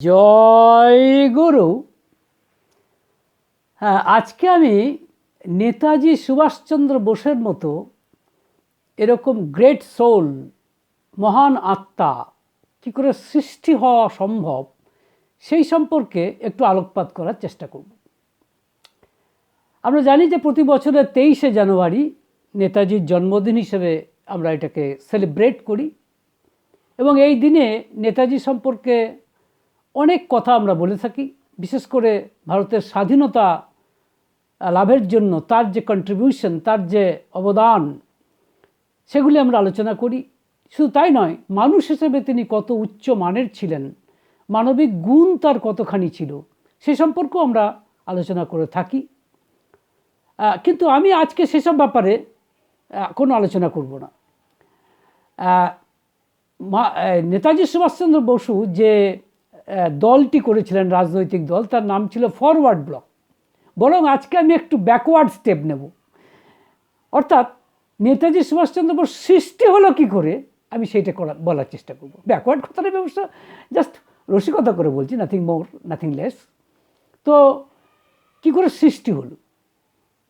জয় গুরু। হ্যাঁ, আজকে আমি নেতাজি সুভাষচন্দ্র বোসের মতো এরকম গ্রেট সোল, মহান আত্মা কী করে সৃষ্টি হওয়া সম্ভব সেই সম্পর্কে একটু আলোকপাত করার চেষ্টা করব। আমরা জানি যে প্রতি বছরের 23শে জানুয়ারি নেতাজির জন্মদিন হিসেবে আমরা এটাকে সেলিব্রেট করি এবং এই দিনে নেতাজি সম্পর্কে অনেক কথা আমরা বলে থাকি। বিশেষ করে ভারতের স্বাধীনতা লাভের জন্য তার যে কন্ট্রিবিউশন, তার যে অবদান, সেগুলি আমরা আলোচনা করি। শুধু তাই নয়, মানুষ হিসেবে তিনি কত উচ্চ মানের ছিলেন, মানবিক গুণ তার কতখানি ছিল, সে সম্পর্কেও আমরা আলোচনা করে থাকি। কিন্তু আমি আজকে সেসব ব্যাপারে কোনো আলোচনা করব না। নেতাজি সুভাষচন্দ্র বসু যে দলটি করেছিলেন, রাজনৈতিক দল, তার নাম ছিল ফরওয়ার্ড ব্লক। বরং আজকে আমি একটু ব্যাকওয়ার্ড স্টেপ নেব, অর্থাৎ নেতাজি সুভাষচন্দ্র বোস সৃষ্টি হলো কী করে, আমি সেইটা বলার চেষ্টা করব। ব্যাকওয়ার্ড কথাটা ব্যবস্থা জাস্ট রসিকতা করে বলছি, নাথিং মোর নাথিং লেস। তো কী করে সৃষ্টি হলো?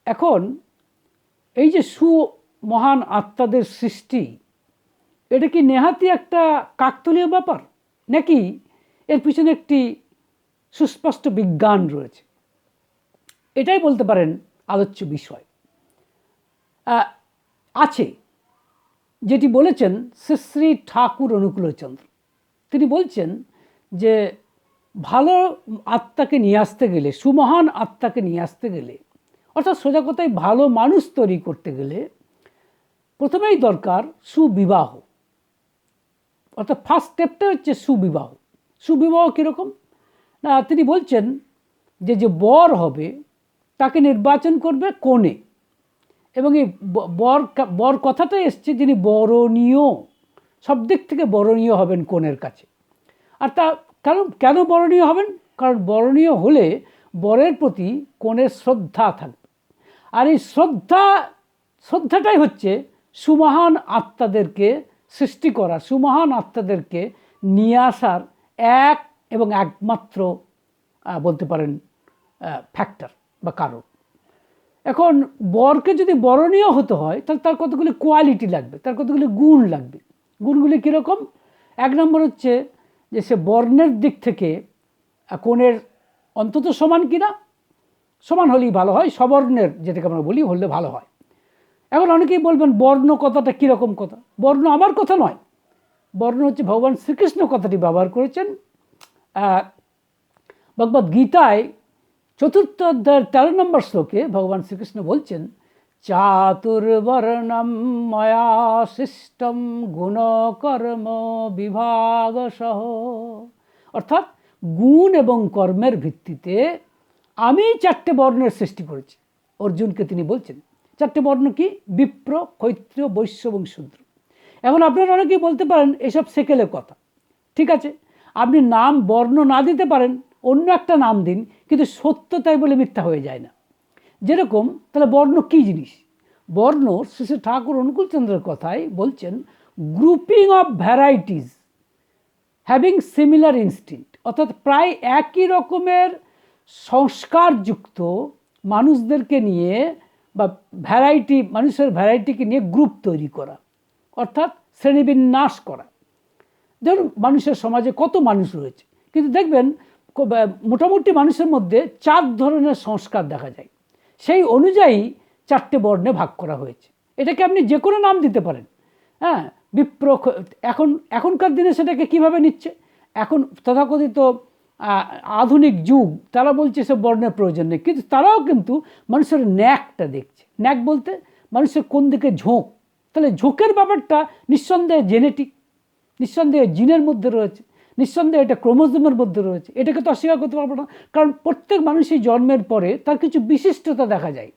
এখন এই যে সুমহান আত্মাদের সৃষ্টি, এটা কি নেহাতি একটা কাকতালীয় ব্যাপার, নাকি এর পিছনে একটি সুস্পষ্ট বিজ্ঞান রয়েছে? এটাই বলতে পারেন আলোচ্য বিষয়। আছে যেটি বলেছেন শ্রী শ্রী ঠাকুর অনুকূলচন্দ্র। তিনি বলছেন যে ভালো আত্মাকে নিয়ে আসতে গেলে, সুমহান আত্মাকে নিয়ে আসতে গেলে, অর্থাৎ সোজা কথায় ভালো মানুষ তৈরি করতে গেলে প্রথমেই দরকার সুবিবাহ। অর্থাৎ ফার্স্ট স্টেপটা হচ্ছে সুবিবাহ। সুবিবাহ কীরকম না, তিনি বলছেন যে যে বর হবে তাকে নির্বাচন করবে কনে, এবং এই বর কথাটাই এসছে যিনি বরণীয়, সব দিক থেকে বরণীয় হবেন কনের কাছে। আর তা কেন বরণীয় হবেন? কারণ বরণীয় হলে বরের প্রতি কনের শ্রদ্ধা থাকবে। আর এই শ্রদ্ধাটাই হচ্ছে সুমহান আত্মাদেরকে সৃষ্টি করা, সুমহান আত্মাদেরকে নিয়ে আসার এক এবং একমাত্র বলতে পারেন ফ্যাক্টর বা কারণ। এখন বরকে যদি বরণীয় হতে হয় তাহলে তার কতগুলি কোয়ালিটি লাগবে, তার কতগুলি গুণ লাগবে। গুণগুলি কীরকম? এক নম্বর হচ্ছে যে সে বর্ণের দিক থেকে কনের অন্তত সমান কিনা, সমান হলেই ভালো হয়, সবর্ণের যেটাকে আমরা বলি হলে ভালো হয়। এখন অনেকেই বলবেন বর্ণ কথাটা কীরকম কথা? বর্ণ আমার কথা নয়, বর্ণ হচ্ছে ভগবান শ্রীকৃষ্ণ কথাটি ব্যবহার করেছেন। ভগবদ গীতায় 4th অধ্যায়ের 13 নম্বর শ্লোকে ভগবান শ্রীকৃষ্ণ বলছেন, চাতুর্বর্ণম ময়া সৃষ্টম গুণকর্ম বিভাগসহ। অর্থাৎ গুণ এবং কর্মের ভিত্তিতে আমি 4টে বর্ণের সৃষ্টি করেছি। অর্জুনকে তিনি বলছেন 4টে বর্ণ কি? বিপ্র, ক্ষত্রিয়, বৈশ্য এবং শূদ্র। এখন আপনারা অনেকেই বলতে পারেন এসব সেকেলের কথা। ঠিক আছে, আপনি নাম বর্ণ না দিতে পারেন, অন্য একটা নাম দিন, কিন্তু সত্য তাই বলে মিথ্যা হয়ে যায় না। যেরকম তাহলে বর্ণ কী জিনিস? বর্ণ শ্রী শ্রী ঠাকুর অনুকূলচন্দ্রের কথায় বলছেন grouping of varieties having similar instinct, অর্থাৎ প্রায় একই রকমের সংস্কারযুক্ত মানুষদেরকে নিয়ে বা মানুষের ভ্যারাইটিকে নিয়ে গ্রুপ তৈরি করা, অর্থাৎ শ্রেণীবিন্যাস করা। ধরুন মানুষের সমাজে কত মানুষ রয়েছে, কিন্তু দেখবেন মোটামুটি মানুষের মধ্যে 4 ধরনের সংস্কার দেখা যায়। সেই অনুযায়ী 4টে বর্ণে ভাগ করা হয়েছে। এটাকে আপনি যে কোনো নাম দিতে পারেন। হ্যাঁ, বিপ্র। এখনকার দিনে সেটাকে কিভাবে নিচ্ছে? এখন তথাকথিত আধুনিক যুগ, তারা বলছে সে বর্ণের প্রয়োজন নেই, কিন্তু তারাও কিন্তু মানুষের ন্যাকটা দেখছে। ন্যাক বলতে মানুষের কোন দিকে ঝোঁক। তাহলে ঝোঁকের ব্যাপারটা নিঃসন্দেহে জেনেটিক, নিঃসন্দেহে জিনের মধ্যে রয়েছে, নিঃসন্দেহে এটা ক্রোমোজোমের মধ্যে রয়েছে। এটাকে তো অস্বীকার করতে পারবো না, কারণ প্রত্যেক মানুষই জন্মের পরে তার কিছু বিশিষ্টতা দেখা যায়।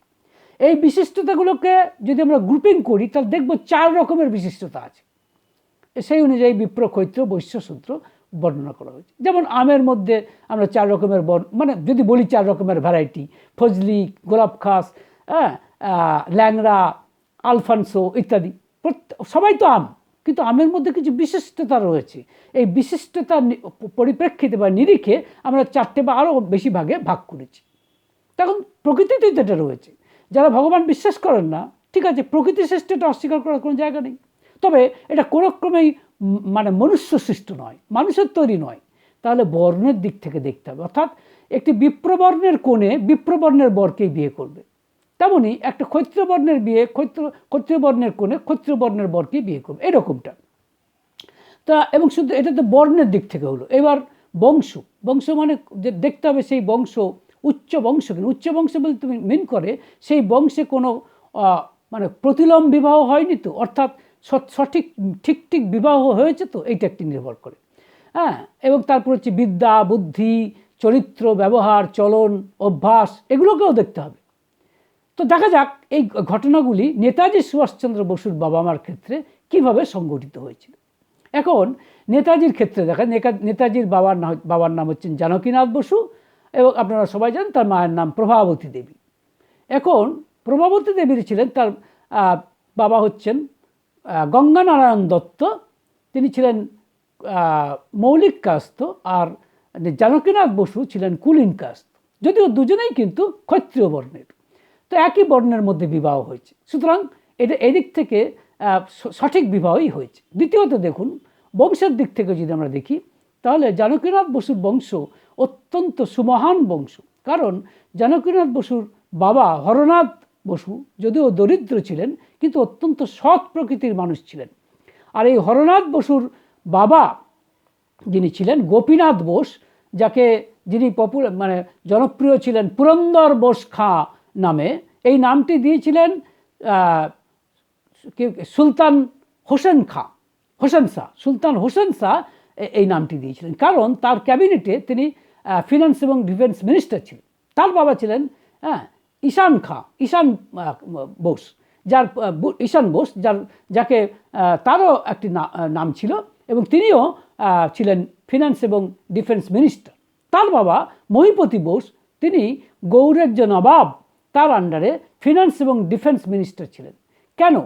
এই বিশিষ্টতাগুলোকে যদি আমরা গ্রুপিং করি তাহলে দেখব 4 রকমের বিশিষ্টতা আছে। সেই অনুযায়ী বিপ্র, ক্ষত্রিয়, বৈশ্য, শূদ্র বর্ণনা করা হয়েছে। যেমন আমের মধ্যে আমরা 4 রকমের মানে যদি বলি 4 রকমের ভ্যারাইটি, ফজলি, গোলাপ খাস, ল্যাংড়া, আলফানসো ইত্যাদি। সবাই তো আম, কিন্তু আমের মধ্যে কিছু বিশিষ্টতা রয়েছে। এই বিশিষ্টতার পরিপ্রেক্ষিতে বা নিরিখে আমরা 4টে বা আরও বেশি ভাগে ভাগ করেছি। তখন প্রকৃতিতেই তো এটা রয়েছে। যারা ভগবান বিশ্বাস করেন না, ঠিক আছে, প্রকৃতি সৃষ্টিটা অস্বীকার করার কোনো জায়গা নেই। তবে এটা কোনো ক্রমেই মানে মনুষ্য সৃষ্ট নয়, মানুষের তৈরি নয়। তাহলে বর্ণের দিক থেকে দেখতে হবে, অর্থাৎ একটি বিপ্রবর্ণের কোণে বিপ্রবর্ণের বরকেই বিয়ে করবে, তেমনি একটা ক্ষত্রিয়বর্ণের বিয়ে ক্ষত্রিয়বর্ণের কোণে ক্ষত্রিয়বর্ণের বরকেই বিয়ে করবে, এরকমটা। তা এবং শুধু এটা তো বর্ণের দিক থেকে হলো। এবার বংশ, বংশ মানে যে দেখতে হবে সেই বংশ উচ্চ বংশ কিনা। উচ্চ বংশ বলতে তুমি মিন করে সেই বংশে কোনো মানে প্রতিলোম বিবাহ হয়নি তো, অর্থাৎ সঠিক ঠিক ঠিক বিবাহ হয়েছে তো, এইটা একটি নির্ভর করে। হ্যাঁ, এবং তারপর হচ্ছে বিদ্যা, বুদ্ধি, চরিত্র, ব্যবহার, চলন, অভ্যাস, এগুলোকেও দেখতে হবে। তো দেখা যাক এই ঘটনাগুলি নেতাজি সুভাষচন্দ্র বসুর বাবা মার ক্ষেত্রে কিভাবে সংঘটিত হয়েছিল। এখন নেতাজির ক্ষেত্রে দেখা, নেতাজির বাবার নাম হচ্ছেন জানকীনাথ বসু, এবং আপনারা সবাই জানেন তার মায়ের নাম প্রভাবতী দেবী। এখন প্রভাবতী দেবীর ছিলেন, তার বাবা হচ্ছেন গঙ্গানারায়ণ দত্ত, তিনি ছিলেন মৌলিক কাস্ত, আর জানকীনাথ বসু ছিলেন কুলীন কাস্ত, যদিও দুজনেই কিন্তু ক্ষত্রিয় বর্ণের। তো একই বর্ণের মধ্যে বিবাহ হয়েছে, সুতরাং এটা এদিক থেকে সঠিক বিবাহই হয়েছে। দ্বিতীয়ত দেখুন, বংশের দিক থেকে যদি আমরা দেখি, তাহলে জানকীনাথ বসুর বংশ অত্যন্ত সুমহান বংশ। কারণ জানকীনাথ বসুর বাবা হরনাথ বসু যদিও দরিদ্র ছিলেন, কিন্তু অত্যন্ত সৎ প্রকৃতির মানুষ ছিলেন। আর এই হরনাথ বসুর বাবা যিনি ছিলেন গোপীনাথ বোস, যিনি মানে জনপ্রিয় ছিলেন পুরন্দর বোস খাঁ নামে, এই নামটি দিয়েছিলেন সুলতান হোসেন শাহ। সুলতান হোসেন শাহ এই নামটি দিয়েছিলেন, কারণ তার ক্যাবিনেটে তিনি ফিনান্স এবং ডিফেন্স মিনিস্টার ছিলেন। তার বাবা ছিলেন ঈশান বোস, ঈশান বোস, যাকে তারও একটি নাম ছিল, এবং তিনিও ছিলেন ফিনান্স এবং ডিফেন্স মিনিস্টার। তার বাবা মহিপতি বোস, তিনি গৌড়ের যে নবাব, তার আন্ডারে ফিনান্স এবং ডিফেন্স মিনিস্টার ছিলেন। কেন?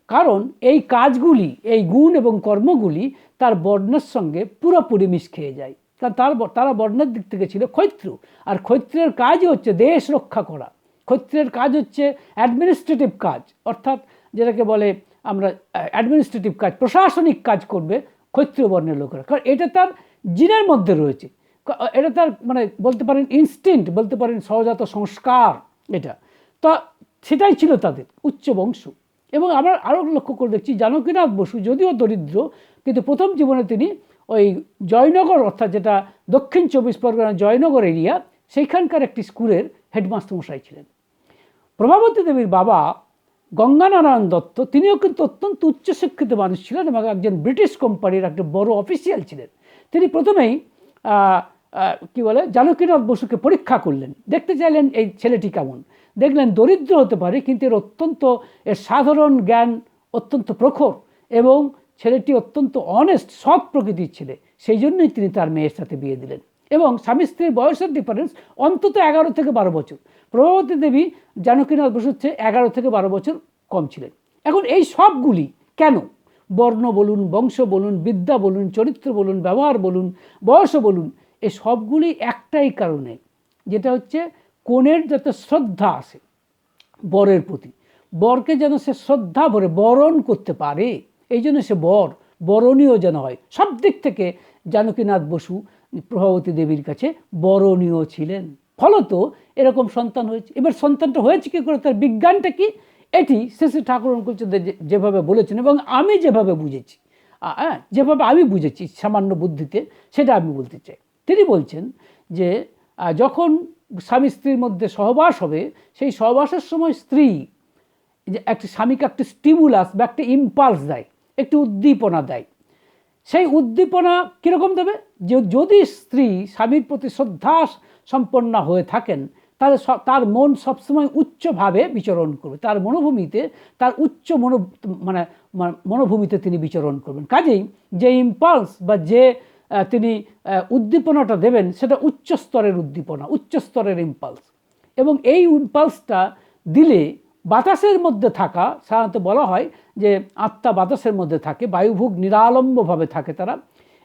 কারণ এই কাজগুলি, এই গুণ এবং কর্মগুলি তার বর্ণের সঙ্গে পুরোপুরি মিশ খেয়ে যায়। কারণ তারা বর্ণের দিক থেকে ছিল ক্ষত্রিয়, আর ক্ষত্রিয়ের কাজই হচ্ছে দেশ রক্ষা করা। ক্ষত্রিয়ের কাজ হচ্ছে অ্যাডমিনিস্ট্রেটিভ কাজ, অর্থাৎ যেটাকে বলে আমরা অ্যাডমিনিস্ট্রেটিভ কাজ, প্রশাসনিক কাজ করবে ক্ষত্রিয় বর্ণের লোকেরা, কারণ এটা তার জিনের মধ্যে রয়েছে। এটা তার মানে বলতে পারেন ইনস্টিংক্ট, বলতে পারেন সহজাত সংস্কার এটা। তো সেটাই ছিল তাদের উচ্চ বংশ। এবং আমরা আরও লক্ষ্য করে দেখছি, জানকীনাথ বসু যদিও দরিদ্র, কিন্তু প্রথম জীবনে তিনি ওই জয়নগর, অর্থাৎ যেটা দক্ষিণ 24 পরগনা জয়নগর এরিয়া, সেইখানকার একটি স্কুলের হেডমাস্টার মশাই ছিলেন। প্রভাবতী দেবীর বাবা গঙ্গানারায়ণ দত্ত, তিনিও কিন্তু অত্যন্ত উচ্চশিক্ষিত মানুষ ছিলেন এবং একজন ব্রিটিশ কোম্পানির একটা বড় অফিসিয়াল ছিলেন। তিনি প্রথমেই জানকীনাথ বসুকে পরীক্ষা করলেন, দেখতে চাইলেন এই ছেলেটি কেমন। দেখলেন দরিদ্র হতে পারে, কিন্তু এর সাধারণ জ্ঞান অত্যন্ত প্রখর, এবং ছেলেটি অত্যন্ত অনেস্ট, সৎ প্রকৃতির ছেলে। সেই জন্যই তিনি তার মেয়ের সাথে বিয়ে দিলেন। এবং স্বামী স্ত্রীর বয়সের ডিফারেন্স অন্তত 11 থেকে 12 বছর। প্রভাবতী দেবী জানকীনাথ বসুর চেয়ে 11 থেকে 12 বছর কম ছিলেন। এখন এই সবগুলি কেন? বর্ণ বলুন, বংশ বলুন, বিদ্যা বলুন, চরিত্র বলুন, ব্যবহার বলুন, বয়স বলুন, এই সবগুলি একটাই কারণে, যেটা হচ্ছে কনের যাতে শ্রদ্ধা আসে বরের প্রতি, বরকে যেন সে শ্রদ্ধা ভরে বরণ করতে পারে, এই জন্য সে বরণীয় যেন হয়। সব দিক থেকে জানকীনাথ বসু প্রভাবতী দেবীর কাছে বরণীয় ছিলেন, ফলত এরকম সন্তান হয়েছে। এবার সন্তানটা হয়েছে কী করে, তার বিজ্ঞানটা কি, এটি শ্রী ঠাকুর অনুকূলচন্দ্র যেভাবে বলেছেন এবং আমি যেভাবে বুঝেছি, যেভাবে আমি বুঝেছি সামান্য বুদ্ধিতে, সেটা আমি বলতে চাই। তিনি বলছেন যে যখন স্বামী স্ত্রীর মধ্যে সহবাস হবে, সেই সহবাসের সময় স্ত্রী যে একটা স্বামীকে একটা স্টিমুলাস বা একটা ইম্পালস দেয়, একটি উদ্দীপনা দেয়। সেই উদ্দীপনা কীরকম দেবে? যদি স্ত্রী স্বামীর প্রতি শ্রদ্ধা সম্পন্ন হয়ে থাকেন, তাহলে তার মন সবসময় উচ্চভাবে বিচরণ করবে, তার মনোভূমিতে, তার উচ্চ মনোভূমিতে তিনি বিচরণ করবেন। কাজেই যে ইম্পালস বা যে তিনি উদ্দীপনাটা দেবেন, সেটা উচ্চ স্তরের উদ্দীপনা, উচ্চ স্তরের ইম্পালস। এবং এই ইম্পালসটা দিলে বাতাসের মধ্যে থাকা, সাধারণত বলা হয় যে আত্মা বাতাসের মধ্যে থাকে, বায়ুভোগ নিরালম্বভাবে থাকে তারা।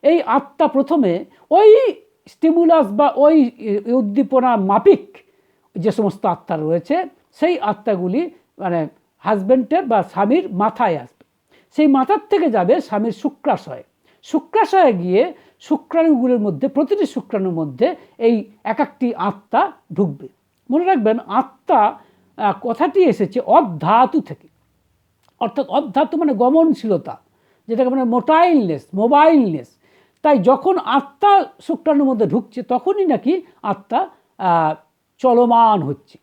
এই আত্মা প্রথমে ওই স্টিমুলাস বা ওই উদ্দীপনা মাফিক যে সমস্ত আত্মা রয়েছে সেই আত্মাগুলি মানে হাজব্যান্ডের বা স্বামীর মাথায় আসবে। সেই মাথার থেকে যাবে স্বামীর শুক্রাশয়ে, শুক্রাশয়ে গিয়ে শুক্রাণুগুলির মধ্যে, প্রতিটি শুক্রাণুর মধ্যে এই এক একটি আত্মা ঢুকবে। মনে রাখবেন আত্মা কথাটি এসেছে অধাতু থেকে, অর্থাৎ অধাতু মানে গমনশীলতা, যেটাকে মানে মোবাইলনেস। তাই যখন আত্মা শুক্রাণুর মধ্যে ঢুকছে তখনই নাকি আত্মা চলমান হচ্ছে।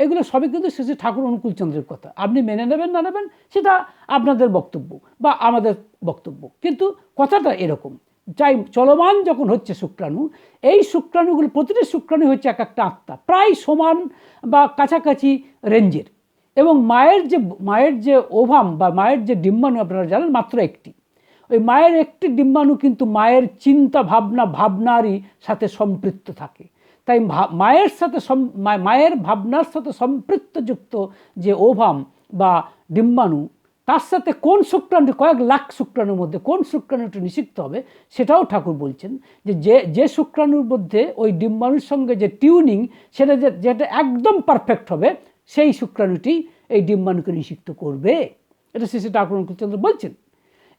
এগুলো সবই কিন্তু শ্রী ঠাকুর অনুকূলচন্দ্রের কথা। আপনি মেনে নেবেন না নেবেন সেটা আপনাদের বক্তব্য বা আমাদের বক্তব্য, কিন্তু কথাটা এরকম। যাই চলমান যখন হচ্ছে শুক্রাণু, এই শুক্রাণুগুলো প্রতিটি শুক্রাণু হচ্ছে এক একটা আত্মা, প্রায় সমান বা কাছাকাছি রেঞ্জের। এবং মায়ের যে ওভাম বা মায়ের যে ডিম্বাণু আপনারা জানেন মাত্র একটি। ওই মায়ের একটি ডিম্বাণু কিন্তু মায়ের চিন্তা ভাবনারই সাথে সম্পৃক্ত থাকে। তাই মায়ের ভাবনার সাথে সম্পৃক্তযুক্ত যে ওভাম বা ডিম্বাণু, তার সাথে কোন শুক্রাণু, কয়েক লাখ শুক্রাণুর মধ্যে কোন শুক্রাণুটি নিষিক্ত হবে সেটাও ঠাকুর বলছেন যে শুক্রাণুর মধ্যে ওই ডিম্বাণুর সঙ্গে যে টিউনিং সেটা যেটা একদম পারফেক্ট হবে সেই শুক্রাণুটি এই ডিম্বাণুকে নিষিক্ত করবে। এটা শ্রী ঠাকুর অনুকূলচন্দ্র বলছেন।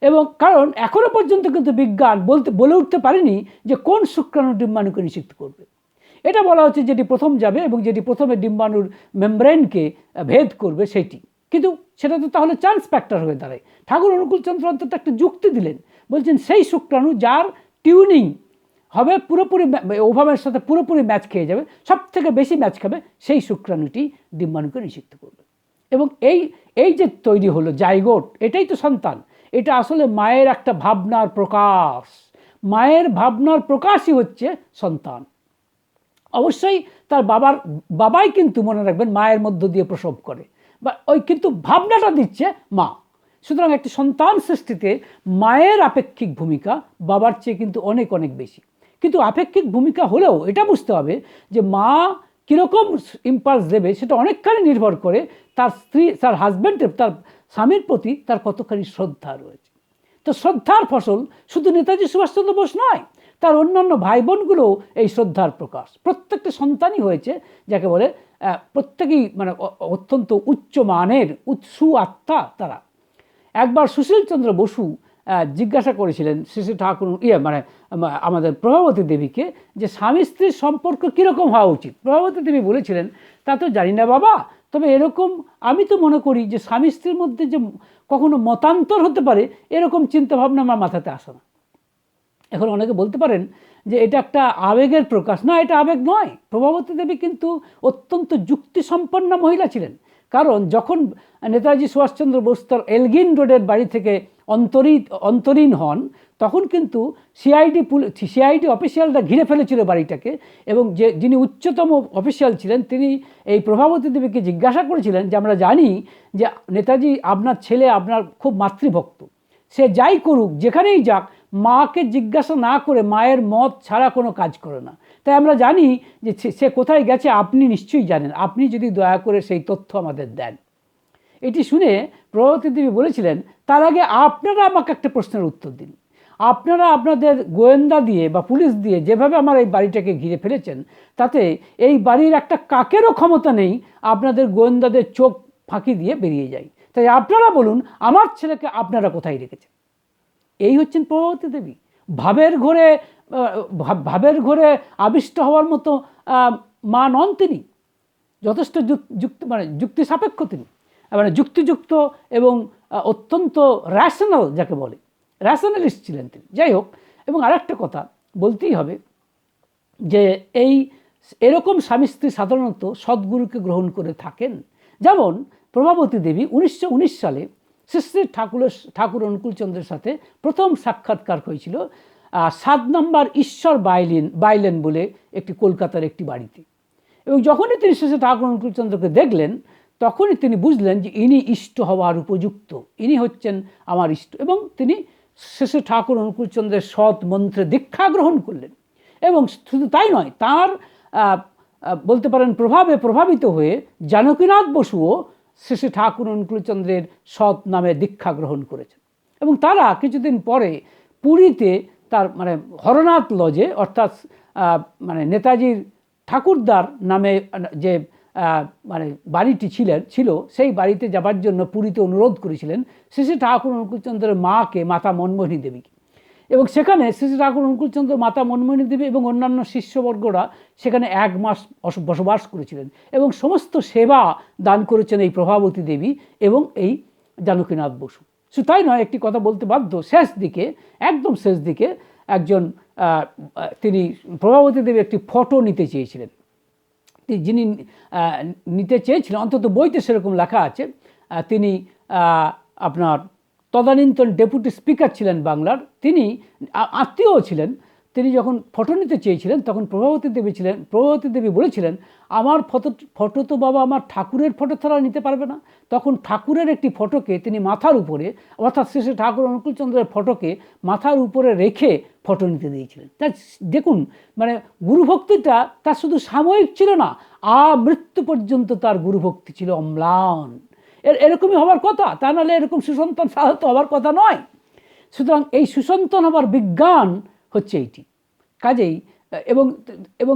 এবং কারণ এখনও পর্যন্ত কিন্তু বিজ্ঞান বলে উঠতে পারেনি যে কোন শুক্রাণু ডিম্বাণুকে নিষিক্ত করবে। এটা বলা হচ্ছে যেটি প্রথম যাবে এবং যেটি প্রথমে ডিম্বাণুর মেমব্রেনকে ভেদ করবে সেটি, কিন্তু সেটা তো তাহলে চান্স ফ্যাক্টর হয়ে দাঁড়ায়। ঠাকুর অনুকূলচন্দ্র অন্তত একটা যুক্তি দিলেন, বলছেন সেই শুক্রাণু যার টিউনিং হবে পুরোপুরি ওভামের সাথে পুরোপুরি ম্যাচ খেয়ে যাবে, সব থেকে বেশি ম্যাচ খাবে, সেই শুক্রাণুটি ডিম্বাণুকে নিষিক্ত করবে। এবং এই যে তৈরি হলো জাইগোট, এটাই তো সন্তান। এটা আসলে মায়ের একটা ভাবনার প্রকাশ, মায়ের ভাবনার প্রকাশই হচ্ছে সন্তান। অবশ্যই তার বাবাই কিন্তু মনে রাখবেন মায়ের মধ্য দিয়ে প্রসব করে, বা ওই কিন্তু ভাবনাটা দিচ্ছে মা। সুতরাং একটি সন্তান সৃষ্টিতে মায়ের আপেক্ষিক ভূমিকা বাবার চেয়ে কিন্তু অনেক অনেক বেশি। কিন্তু আপেক্ষিক ভূমিকা হলেও এটা বুঝতে হবে যে মা কীরকম ইম্পালস দেবে সেটা অনেকখানি নির্ভর করে তার স্ত্রী, তার হাজব্যান্ডের, তার স্বামীর প্রতি তার কতখানি শ্রদ্ধা রয়েছে। তো শ্রদ্ধার ফসল শুধু নেতাজি সুভাষচন্দ্র বোস নয়, তার অন্যান্য ভাই বোনগুলোও এই শ্রদ্ধার প্রকাশ। প্রত্যেকটি সন্তানই হয়েছে যাকে বলে প্রত্যেকেই মানে অত্যন্ত উচ্চ মানের উৎসু আত্মা তারা। একবার সুশীলচন্দ্র বসু জিজ্ঞাসা করেছিলেন শ্রী ঠাকুর মানে আমাদের প্রভাবতী দেবীকে যে স্বামী স্ত্রীর সম্পর্ক কীরকম হওয়া উচিত। প্রভাবতী দেবী বলেছিলেন, তা তো জানি না বাবা, তবে এরকম আমি তো মনে করি যে স্বামী স্ত্রীর মধ্যে যে কখনো মতান্তর হতে পারে এরকম চিন্তাভাবনা আমার মাথাতে আসে না। এখন অনেকে বলতে পারেন যে এটা একটা আবেগের প্রকাশ। না, এটা আবেগ নয়। প্রভাবতী দেবী কিন্তু অত্যন্ত যুক্তিসম্পন্ন মহিলা ছিলেন। কারণ যখন নেতাজি সুভাষচন্দ্র বোস তার এলগিন রোডের বাড়ি থেকে অন্তরীণ হন, তখন কিন্তু সিআইডি অফিসিয়ালরা ঘিরে ফেলেছিল বাড়িটাকে, এবং যিনি উচ্চতম অফিসিয়াল ছিলেন তিনি এই প্রভাবতী দেবীকে জিজ্ঞাসা করেছিলেন যে আমরা জানি যে নেতাজি আপনার ছেলে আপনার খুব মাতৃভক্ত, সে যাই করুক যেখানেই যাক মাকে জিজ্ঞাসা না করে মায়ের মত ছাড়া কোনো কাজ করে না, তাই আমরা জানি যে সে কোথায় গেছে আপনি নিশ্চয়ই জানেন, আপনি যদি দয়া করে সেই তথ্য আমাদের দেন। এটি শুনে প্রভাবতী দেবী বলেছিলেন, তার আগে আপনারা আমাকে একটা প্রশ্নের উত্তর দিন। আপনারা আপনাদের গোয়েন্দা দিয়ে বা পুলিশ দিয়ে যেভাবে আমার এই বাড়িটাকে ঘিরে ফেলেছেন, তাতে এই বাড়ির একটা কাকেরও ক্ষমতা নেই আপনাদের গোয়েন্দাদের চোখ ফাঁকি দিয়ে বেরিয়ে যায়। তাই আপনারা বলুন আমার ছেলেকে আপনারা কোথায় রেখেছেন। এই হচ্ছেন প্রভাবতী দেবী। ভাবের ঘোরে আবিষ্ট হওয়ার মতো মা নন তিনি, যথেষ্ট যুক্তি সাপেক্ষ তিনি, মানে যুক্তিযুক্ত এবং অত্যন্ত র্যাশনাল, যাকে বলে র্যাশনালিস্ট ছিলেন তিনি। যাই হোক, এবং আরেকটা কথা বলতেই হবে যে এরকম স্বামী স্ত্রী সাধারণত সদ্গুরুকে গ্রহণ করে থাকেন। যেমন প্রভাবতী দেবী 1919 সালে শ্রী ঠাকুর অনুকূলচন্দ্রের সাথে প্রথম সাক্ষাৎকার হয়েছিল 7 নম্বর ঈশ্বর বাইলেন বলে একটি কলকাতার একটি বাড়িতে। এবং যখনই তিনি শ্রী ঠাকুর অনুকূলচন্দ্রকে দেখলেন তখনই তিনি বুঝলেন যে ইনি ইষ্ট হওয়ার উপযুক্ত, ইনি হচ্ছেন আমার ইষ্ট। এবং তিনি শ্রী ঠাকুর অনুকূলচন্দ্রের সৎ মন্ত্রে দীক্ষা গ্রহণ করলেন। এবং শুধু তাই নয়, তার বলতে পারেন প্রভাবে প্রভাবিত হয়ে জানকীনাথ বসুও শ্রী শ্রী ঠাকুর অনুকূলচন্দ্রের সৎ নামে দীক্ষা গ্রহণ করেছেন। এবং তারা কিছুদিন পরে পুরীতে তার মানে হরনাথ লজে, অর্থাৎ মানে নেতাজির ঠাকুরদার নামে যে মানে বাড়িটি ছিল সেই বাড়িতে যাবার জন্য পুরীতে অনুরোধ করেছিলেন শ্রী শ্রী ঠাকুর অনুকূলচন্দ্রের মাকে, মাতা মনমোহিনী দেবীকে। এবং সেখানে শ্রী শ্রী ঠাকুর অনুকূলচন্দ্র, মাতা মনমোহিনী দেবী এবং অন্যান্য শিষ্যবর্গরা সেখানে 1 মাস বসবাস করেছিলেন এবং সমস্ত সেবা দান করেছেন এই প্রভাবতী দেবী এবং এই জানকীনাথ বসু। শুধু তাই নয়, একটি কথা বলতে বাধ্য, শেষ দিকে, একদম শেষ দিকে একজন তিনি প্রভাবতী দেবী একটি ফটো নিতে চেয়েছিলেন। যিনি নিতে চেয়েছিলেন, অন্তত বইতে সেরকম লেখা আছে, তিনি আপনার তদানীন্তন ডেপুটি স্পিকার ছিলেন বাংলার, তিনি আত্মীয় ছিলেন। তিনি যখন ফটো নিতে চেয়েছিলেন তখন প্রভাবতী দেবী বলেছিলেন, আমার ফটো তো বাবা আমার ঠাকুরের ফটো ছাড়া নিতে পারবে না। তখন ঠাকুরের একটি ফটোকে তিনি মাথার উপরে, অর্থাৎ শ্রী শ্রী ঠাকুর অনুকূলচন্দ্রের ফটোকে মাথার উপরে রেখে ফটো নিতে দিয়েছিলেন। তা দেখুন, মানে গুরুভক্তিটা তার শুধু সাময়িক ছিল না, মৃত্যু পর্যন্ত তার গুরুভক্তি ছিল অম্লান। এরকমই হওয়ার কথা, তা নাহলে এরকম সুসন্তান সাধারণত হওয়ার কথা নয়। সুতরাং এই সুসন্তান হবার বিজ্ঞান হচ্ছে এইটি। কাজেই এবং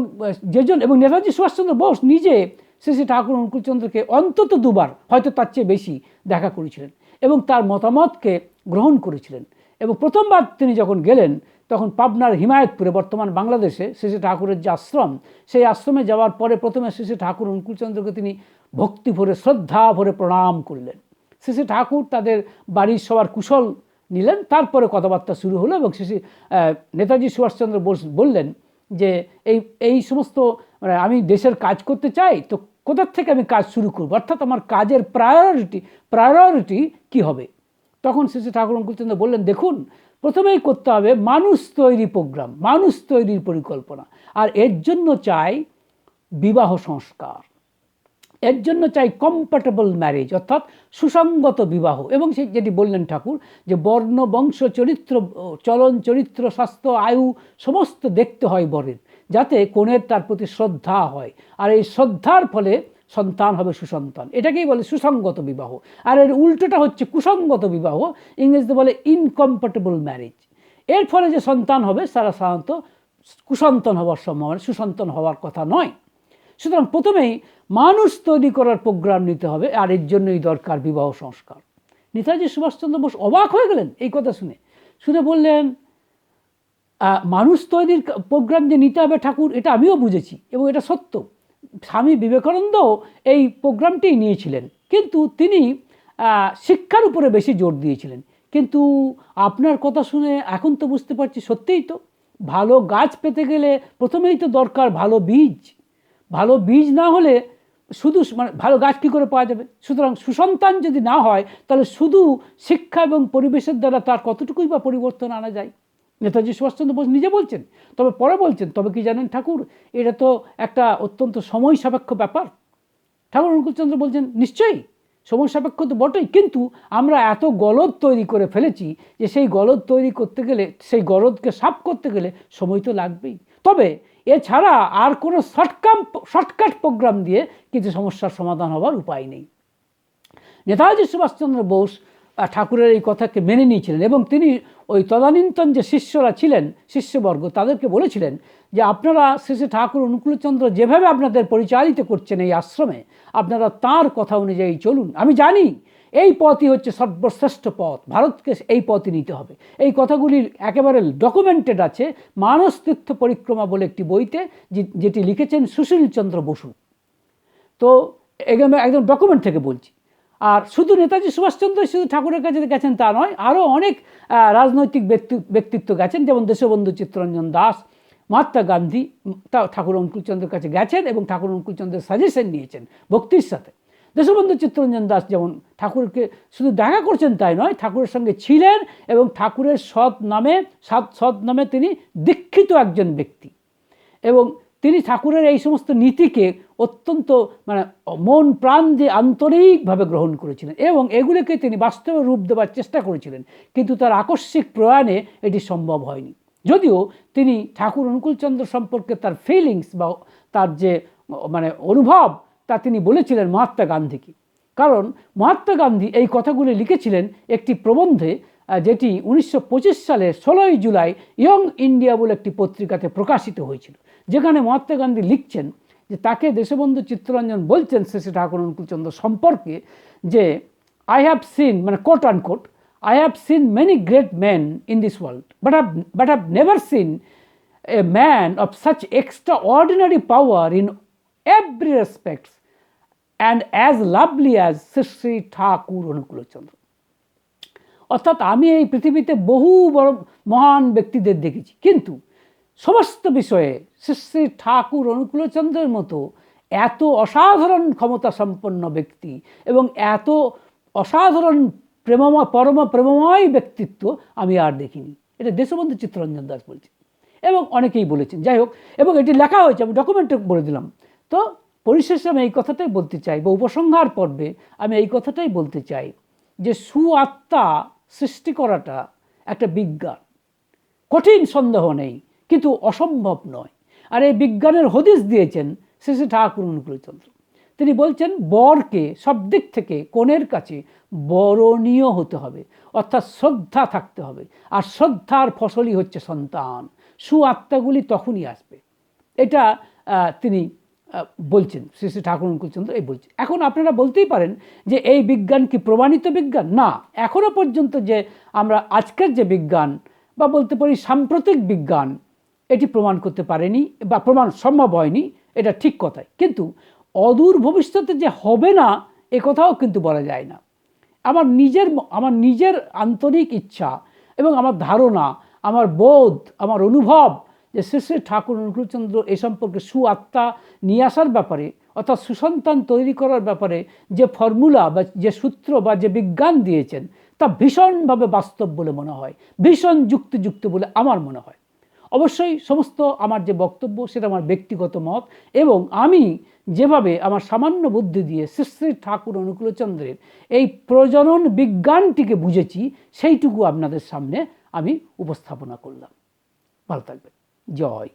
যেজন এবং নেতাজি সুভাষচন্দ্র বোস নিজে শ্রী শ্রী ঠাকুর অনুকূলচন্দ্রকে অন্তত 2 বার, হয়তো তার চেয়ে বেশি দেখা করেছিলেন এবং তার মতামতকে গ্রহণ করেছিলেন। এবং প্রথমবার তিনি যখন গেলেন তখন পাবনার হিমায়তপুরে, বর্তমান বাংলাদেশে, শ্রী শ্রী ঠাকুরের যে আশ্রম, সেই আশ্রমে যাওয়ার পরে প্রথমে শ্রী শ্রী ঠাকুর অনুকূলচন্দ্রকে তিনি ভক্তি ভরে, শ্রদ্ধা ভরে প্রণাম করলেন। শ্রী শ্রী ঠাকুর তাদের বাড়ির সবার কুশল নিলেন, তারপরে কথাবার্তা শুরু হলো এবং শ্রী নেতাজি সুভাষচন্দ্র বোস বললেন যে এই সমস্ত মানে আমি দেশের কাজ করতে চাই, তো কোথার থেকে আমি কাজ শুরু করব, অর্থাৎ আমার কাজের প্রায়োরিটি কি হবে। তখন শ্রী শ্রী ঠাকুর অনুকূলচন্দ্র বললেন, দেখুন, প্রথমেই করতে হবে মানুষ তৈরি প্রোগ্রাম, মানুষ তৈরির পরিকল্পনা। আর এর জন্য চাই বিবাহ সংস্কার, এর জন্য চাই কম্প্যাটেবল ম্যারেজ, অর্থাৎ সুসংগত বিবাহ। এবং সেই যেটি বললেন ঠাকুর, যে বর্ণ, বংশ, চরিত্র, চলন, চরিত্র, স্বাস্থ্য, আয়ু সমস্ত দেখতে হয় বরের, যাতে কনের তার প্রতি শ্রদ্ধা হয়। আর এই শ্রদ্ধার ফলে সন্তান হবে সুসন্তান, এটাকেই বলে সুসংগত বিবাহ। আর এর উল্টোটা হচ্ছে কুসংগত বিবাহ, ইংরেজিতে বলে ইনকম্প্যাটেবল ম্যারেজ। এর ফলে যে সন্তান হবে তারা সাধারণত কুসন্তান হওয়ার সম্ভাবনা, সুসন্তান হওয়ার কথা নয়। সুতরাং প্রথমেই মানুষ তৈরি করার প্রোগ্রাম নিতে হবে, আর এর জন্যই দরকার বিবাহ সংস্কার। নেতাজি সুভাষচন্দ্র বোস অবাক হয়ে গেলেন এই কথা শুনে বললেন, মানুষ তৈরির প্রোগ্রাম যে নিতে হবে ঠাকুর, এটা আমিও বুঝেছি এবং এটা সত্য। স্বামী বিবেকানন্দ এই প্রোগ্রামটি নিয়েছিলেন, কিন্তু তিনি শিক্ষার উপরে বেশি জোর দিয়েছিলেন। কিন্তু আপনার কথা শুনে এখন তো বুঝতে পারছি, সত্যিই তো ভালো গাছ পেতে গেলে প্রথমেই তো দরকার ভালো বীজ। ভালো বীজ না হলে শুধু মানে ভালো গাছ কী করে পাওয়া যাবে। সুতরাং সুসন্তান যদি না হয় তাহলে শুধু শিক্ষা এবং পরিবেশের দ্বারা তার কতটুকুই বা পরিবর্তন আনা যায়। নেতাজি সুভাষচন্দ্র বোস নিজে বলছেন, তবে পরে বলছেন, তবে কি জানেন ঠাকুর, এটা তো একটা অত্যন্ত সময় সাপেক্ষ ব্যাপার। ঠাকুর অনুকূলচন্দ্র বলছেন, নিশ্চয়ই সময় সাপেক্ষ তো বটেই, কিন্তু আমরা এত গলদ তৈরি করে ফেলেছি যে সেই গলদ তৈরি করতে গেলে, সেই গলদকে সাফ করতে গেলে সময় তো লাগবেই। তবে এছাড়া আর কোনো শর্টকাট প্রোগ্রাম দিয়ে কিছু সমস্যার সমাধান হওয়ার উপায় নেই। নেতাজি সুভাষচন্দ্র বোস ঠাকুরের এই কথাকে মেনে নিয়েছিলেন এবং তিনি ওই তদানীন্তন যে শিষ্যরা ছিলেন, শিষ্যবর্গ, তাদেরকে বলেছিলেন যে আপনারা শ্রী শ্রী ঠাকুর অনুকূলচন্দ্র যেভাবে আপনাদের পরিচালিত করছেন এই আশ্রমে, আপনারা তার কথা অনুযায়ী চলুন। আমি জানি এই পথই হচ্ছে সর্বশ্রেষ্ঠ পথ, ভারতকে এই পথই নিতে হবে। এই কথাগুলি একেবারে ডকুমেন্টেড আছে মানস তীর্থ পরিক্রমা বলে একটি বইতে, যেটি লিখেছেন সুশীল চন্দ্র বসু। তো একদম ডকুমেন্ট থেকে বলছি। আর শুধু নেতাজি সুভাষচন্দ্র শুধু ঠাকুরের কাছে গেছেন তা নয়, আরও অনেক রাজনৈতিক ব্যক্তিত্ব গেছেন, যেমন দেশবন্ধু চিত্তরঞ্জন দাস, মহাত্মা গান্ধী ঠাকুর অনুকূলচন্দ্রের কাছে গেছেন এবং ঠাকুর অনুকূলচন্দ্রের সাজেশন নিয়েছেন ভক্তির সাথে। দেশবন্ধু চিত্তরঞ্জন দাস যেমন ঠাকুরকে শুধু দেখা করছেন তাই নয়, ঠাকুরের সঙ্গে ছিলেন এবং ঠাকুরের সৎ নামে তিনি দীক্ষিত একজন ব্যক্তি এবং তিনি ঠাকুরের এই সমস্ত নীতিকে অত্যন্ত মানে মন প্রাণ দিয়ে আন্তরিকভাবে গ্রহণ করেছিলেন এবং এগুলিকে তিনি বাস্তবে রূপ দেওয়ার চেষ্টা করেছিলেন, কিন্তু তার আকস্মিক প্রয়াণে এটি সম্ভব হয়নি। যদিও তিনি ঠাকুর অনুকূলচন্দ্র সম্পর্কে তার ফিলিংস বা তার যে মানে অনুভব তা তিনি বলেছিলেন মহাত্মা গান্ধীকে। কারণ মহাত্মা গান্ধী এই কথাগুলি লিখেছিলেন একটি প্রবন্ধে, যেটি 1925 সালে 16 জুলাই ইয়ং ইন্ডিয়া বলে একটি পত্রিকাতে প্রকাশিত হয়েছিল, যেখানে মহাত্মা গান্ধী লিখছেন যে তাকে দেশবন্ধু চিত্তরঞ্জন বলছেন শ্রী ঠাকুর অনুকূলচন্দ্র সম্পর্কে যে আই হ্যাভ সিন, মানে coat unquote, I have seen many great men in this world, but I've never seen a man of such extraordinary power in every respect and as lovely as Sri ঠাকুর অনুকূলচন্দ্র। অর্থাৎ আমি এই পৃথিবীতে বহু বড় মহান ব্যক্তিদের দেখেছি, কিন্তু সমস্ত বিষয়ে শ্রী ঠাকুর অনুকূলচন্দ্রের মতো এত অসাধারণ ক্ষমতা সম্পন্ন ব্যক্তি এবং এত অসাধারণ পরম প্রেমময় ব্যক্তিত্ব আমি আর দেখিনি। এটা দেশবন্ধু চিত্তরঞ্জন দাস বলছে এবং অনেকেই বলেছেন। যাই হোক, এবং এটি লেখা হয়েছে, আমি ডকুমেন্টে বলে দিলাম। তো পরিশেষে আমি এই কথাটাই বলতে চাই, বা উপসংহার পর্বে আমি এই কথাটাই বলতে চাই যে সুআত্মা সৃষ্টি করাটা একটা বিজ্ঞান, কঠিন সন্দেহ নেই, কিন্তু অসম্ভব নয়। আর এই বিজ্ঞানের হদিস দিয়েছেন শ্রী ঠাকুর অনুকূলচন্দ্র। তিনি বলছেন বরকে সব দিক থেকে কনের কাছে বরণীয় হতে হবে, অর্থাৎ শ্রদ্ধা থাকতে হবে, আর শ্রদ্ধার ফসলই হচ্ছে সন্তান। সুআত্মাগুলি তখনই আসবে, এটা তিনি বলছেন, শ্রী শ্রী ঠাকুর অনুকূলচন্দ্র এই বলছেন। এখন আপনারা বলতেই পারেন যে এই বিজ্ঞান কি প্রমাণিত বিজ্ঞান? না, এখনো পর্যন্ত যে আমরা আজকের যে বিজ্ঞান বা বলতে পারি সাম্প্রতিক বিজ্ঞান, এটি প্রমাণ করতে পারেনি বা প্রমাণ সম্ভব হয়নি, এটা ঠিক কথাই। কিন্তু অদূর ভবিষ্যতে যে হবে না এ কথাও কিন্তু বলা যায় না। আমার নিজের আন্তরিক ইচ্ছা এবং আমার ধারণা, আমার বোধ, আমার অনুভব যে শ্রী শ্রী ঠাকুর অনুকূলচন্দ্র এ সম্পর্কে সুআত্মা নিয়ে আসার ব্যাপারে, অর্থাৎ সুসন্তান তৈরি করার ব্যাপারে যে ফর্মুলা বা যে সূত্র বা যে বিজ্ঞান দিয়েছেন, তা ভীষণভাবে বাস্তব বলে মনে হয়, ভীষণ যুক্তিযুক্ত বলে আমার মনে হয়। অবশ্যই সমস্ত আমার যে বক্তব্য সেটা আমার ব্যক্তিগত মত, এবং আমি যেভাবে আমার সামান্য বুদ্ধি দিয়ে শ্রী শ্রী ঠাকুর অনুকূলচন্দ্রের এই প্রজনন বিজ্ঞানটিকে বুঝেছি, সেইটুকু আপনাদের সামনে আমি উপস্থাপনা করলাম। ভালো থাকবেন। জয়।